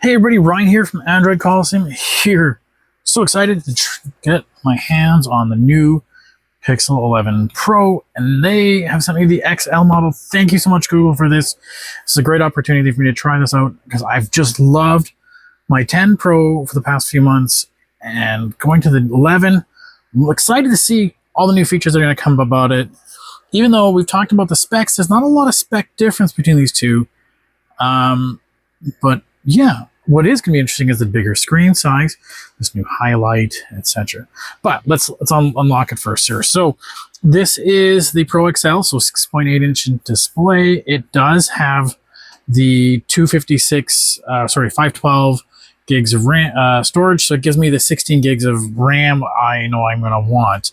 Hey everybody, Ryan here from Android Coliseum here. So excited to get my hands on the new Pixel 11 Pro, and they have sent me the XL model. Thank you so much, Google, for this. It's a great opportunity for me to try this out because I've just loved my 10 Pro for the past few months, and going to the 11, I'm excited to see all the new features that are going to come about it. Even though we've talked about the specs, there's not a lot of spec difference between these two. But yeah, what is going to be interesting is the bigger screen size, this new highlight, etc. But let's unlock it first here. So this is the Pro XL, so 6.8-inch display. It does have the 512 gigs of RAM storage, so it gives me the 16 gigs of RAM I know I'm going to want.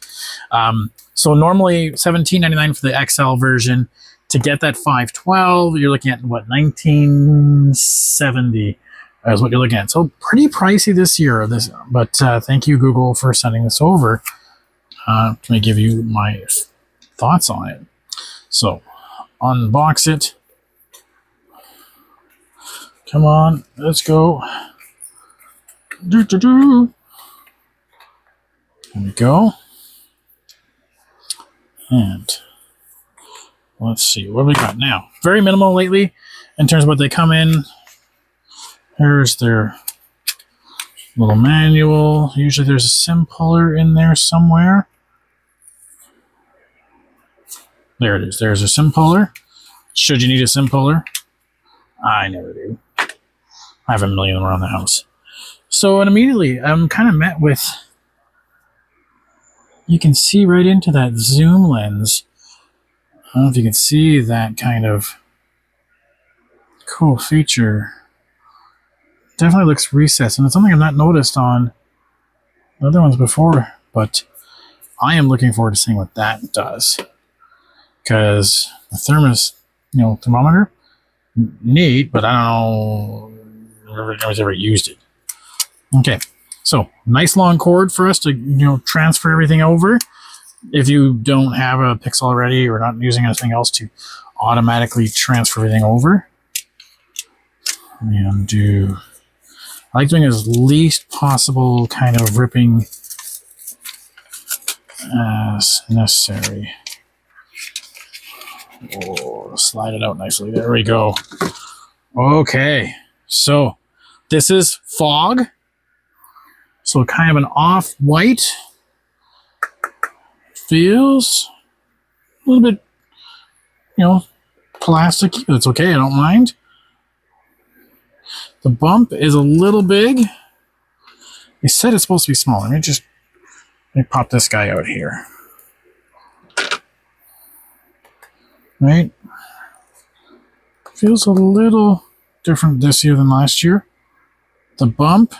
So normally $17.99 for the XL version. To get that 512, you're looking at what, $19.70 is what you're looking at. So pretty pricey this year. But thank you, Google, for sending this over. Let me give you my thoughts on it. So unbox it. Come on, let's go. There we go. And let's see, what have we got now? Very minimal lately in terms of what they come in. Here's their little manual. Usually there's a SIM puller in there somewhere. There it is. There's a SIM puller. Should you need a SIM puller? I never do. I have a million of them around the house. So, and immediately I'm kind of met with, you can see right into that zoom lens. I don't know if you can see that kind of cool feature. Definitely looks recessed, and it's something I've not noticed on other ones before, but I am looking forward to seeing what that does. Because the thermometer, neat, but I don't know if anyone's ever used it. Okay, so nice long cord for us to transfer everything over. If you don't have a Pixel already or not using anything else to automatically transfer everything over. And I like doing as least possible kind of ripping as necessary. Oh, slide it out nicely. There we go. Okay, so this is fog. So kind of an off-white. Feels a little bit, plasticky. That's okay, I don't mind. The bump is a little big. They said it's supposed to be small. Let me pop this guy out here. Right? Feels a little different this year than last year. The bump,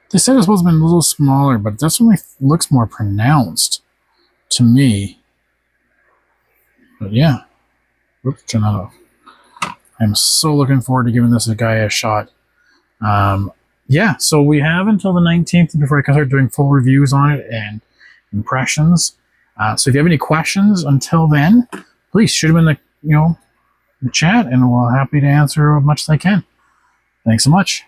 they said it's supposed to be a little smaller, but it definitely looks more pronounced to me. But yeah. Oops, turn that off. I'm so looking forward to giving this guy a shot. Yeah, so we have until the 19th before I can start doing full reviews on it and impressions. So if you have any questions until then, please shoot them in the chat, and we're happy to answer as much as I can. Thanks so much.